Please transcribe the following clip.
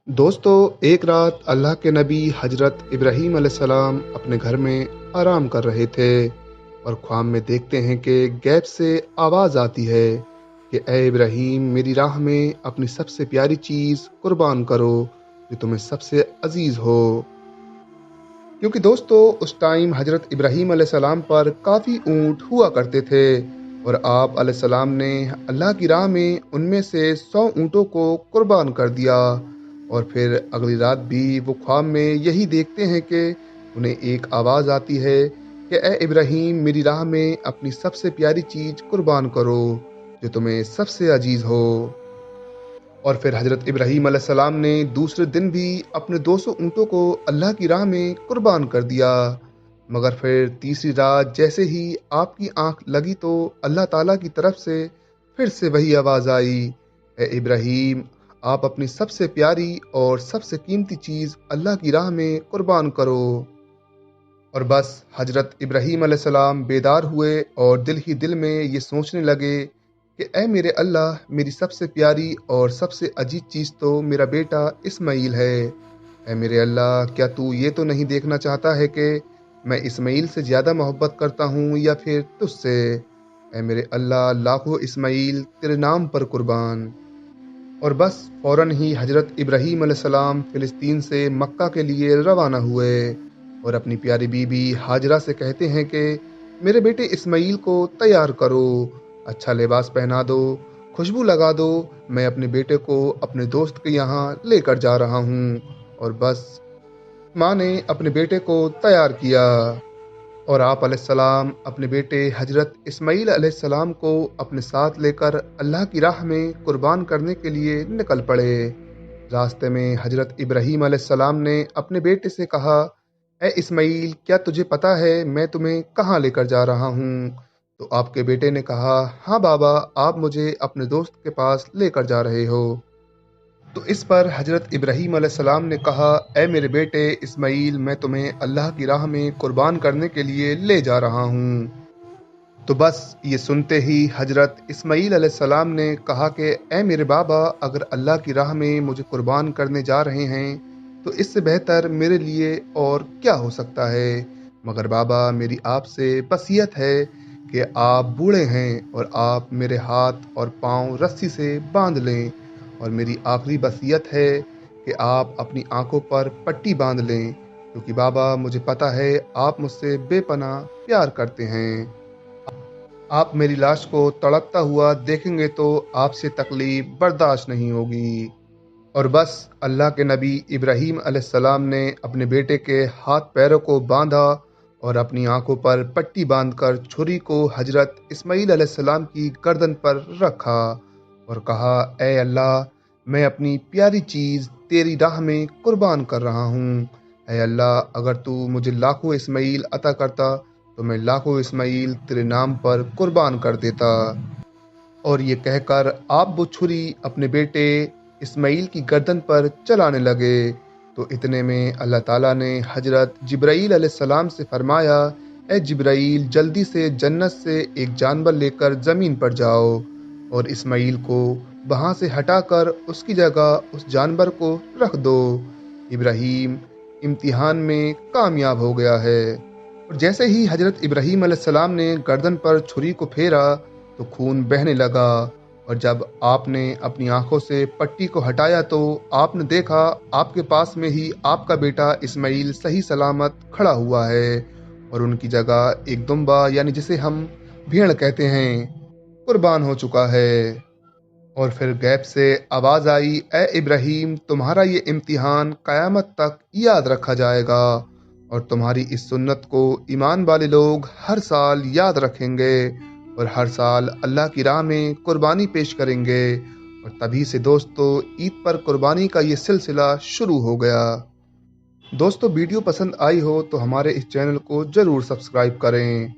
दोस्तों, एक रात अल्लाह के नबी हजरत इब्राहीम अलैहिस्सलाम अपने घर में आराम कर रहे थे और ख्वाब में देखते हैं कि गैब से आवाज़ आती है कि ए इब्राहीम, मेरी राह में अपनी सबसे प्यारी चीज़ कुर्बान करो जो तुम्हें सबसे अजीज़ हो। क्योंकि दोस्तों, उस टाइम हजरत इब्राहीम अलैहिस्सलाम पर काफ़ी ऊँट हुआ करते थे और आप अलैहिस्सलाम ने अल्लाह की राह में उनमें से 100 ऊँटों को कुर्बान कर दिया। और फिर अगली रात भी वो ख्वाब में यही देखते हैं कि उन्हें एक आवाज़ आती है कि ए इब्राहीम, मेरी राह में अपनी सबसे प्यारी चीज़ कुर्बान करो जो तुम्हें सबसे अजीज़ हो। और फिर हजरत इब्राहीम अलैहिस्सलाम ने दूसरे दिन भी अपने 200 ऊँटों को अल्लाह की राह में कुर्बान कर दिया। मगर फिर तीसरी रात जैसे ही आपकी आंख लगी तो अल्लाह ताला की तरफ से फिर से वही आवाज़ आई, ए इब्राहीम, आप अपनी सबसे प्यारी और सबसे कीमती चीज़ अल्लाह की राह में कुर्बान करो। और बस हजरत इब्राहीम अलैहिस्सलाम बेदार हुए और दिल ही दिल में ये सोचने लगे कि ए मेरे अल्लाह, मेरी सबसे प्यारी और सबसे अजीज चीज़ तो मेरा बेटा इस्माइल है। ए मेरे अल्लाह, क्या तू ये तो नहीं देखना चाहता है कि मैं इस्माइल से ज़्यादा मोहब्बत करता हूँ या फिर तुझसे। ए मेरे अल्लाह, लाखों इस्माइल तेरे नाम पर कुर्बान। और बस फौरन ही हजरत इब्राहीम अलैहिस्सलाम फ़िलिस्तीन से मक्का के लिए रवाना हुए और अपनी प्यारी बीबी हाजरा से कहते हैं कि मेरे बेटे इस्माइल को तैयार करो, अच्छा लिबास पहना दो, खुशबू लगा दो, मैं अपने बेटे को अपने दोस्त के यहाँ लेकर जा रहा हूँ। और बस माँ ने अपने बेटे को तैयार किया और आप अलैहिस्सलाम अपने बेटे हजरत इस्माइल अलैहिस्सलाम को अपने साथ लेकर अल्लाह की राह में कुर्बान करने के लिए निकल पड़े। रास्ते में हजरत इब्राहीम अलैहिस्सलाम ने अपने बेटे से कहा, ए इस्माइल, क्या तुझे पता है मैं तुम्हें कहाँ लेकर जा रहा हूँ? तो आपके बेटे ने कहा, हाँ बाबा, आप मुझे अपने दोस्त के पास लेकर जा रहे हो। तो इस पर हजरत इब्राहीम अलैहिस्सलाम ने कहा, ए मेरे बेटे इस्माइल, मैं तुम्हें अल्लाह की राह में कुर्बान करने के लिए ले जा रहा हूँ। तो बस ये सुनते ही हजरत इस्माइल अलैहिस्सलाम ने कहा कि ए मेरे बाबा, अगर अल्लाह की राह में मुझे कुर्बान करने जा रहे हैं तो इससे बेहतर मेरे लिए और क्या हो सकता है। मगर बाबा, मेरी आपसे वसीयत है कि आप बूढ़े हैं और आप मेरे हाथ और पाँव रस्सी से बांध लें, और मेरी आखिरी वसीयत है कि आप अपनी आंखों पर पट्टी बांध लें, क्योंकि बाबा, मुझे पता है आप मुझसे बेपनाह प्यार करते हैं। आप मेरी लाश को तड़पता हुआ देखेंगे तो आपसे तकलीफ बर्दाश्त नहीं होगी। और बस अल्लाह के नबी इब्राहीम अलैहिस्सलाम ने अपने बेटे के हाथ पैरों को बांधा और अपनी आंखों पर पट्टी बांधकर छुरी को हजरत इस्माइल अलैहिस्सलाम की गर्दन पर रखा और कहा, ए अल्लाह, मैं अपनी प्यारी चीज़ तेरी राह में कुर्बान कर रहा हूँ। ए अल्लाह, अगर तू मुझे लाखों इस्माइल अता करता तो मैं लाखों इस्माइल तेरे नाम पर कुर्बान कर देता। और ये कहकर आप वो छुरी अपने बेटे इस्माइल की गर्दन पर चलाने लगे। तो इतने में अल्लाह ताला ने हजरत जिब्राईल अलैहिस्सलाम से फरमाया, ए जिब्राईल, जल्दी से जन्नत से एक जानवर लेकर ज़मीन पर जाओ और इस्माइल को वहाँ से हटाकर उसकी जगह उस जानवर को रख दो। इब्राहीम इम्तिहान में कामयाब हो गया है। और जैसे ही हजरत इब्राहीम अलैहिस्सलाम ने गर्दन पर छुरी को फेरा तो खून बहने लगा, और जब आपने अपनी आंखों से पट्टी को हटाया तो आपने देखा आपके पास में ही आपका बेटा इस्माइल सही सलामत खड़ा हुआ है और उनकी जगह एक दुम्बा, यानी जिसे हम भेड़ कहते हैं, कुर्बान हो चुका है। और फिर गैब से आवाज़ आई, ए इब्राहीम, तुम्हारा ये इम्तिहान क़यामत तक याद रखा जाएगा और तुम्हारी इस सुन्नत को ईमान वाले लोग हर साल याद रखेंगे और हर साल अल्लाह की राह में कुर्बानी पेश करेंगे। और तभी से दोस्तों, ईद पर कुर्बानी का ये सिलसिला शुरू हो गया। दोस्तों, वीडियो पसंद आई हो तो हमारे इस चैनल को ज़रूर सब्सक्राइब करें।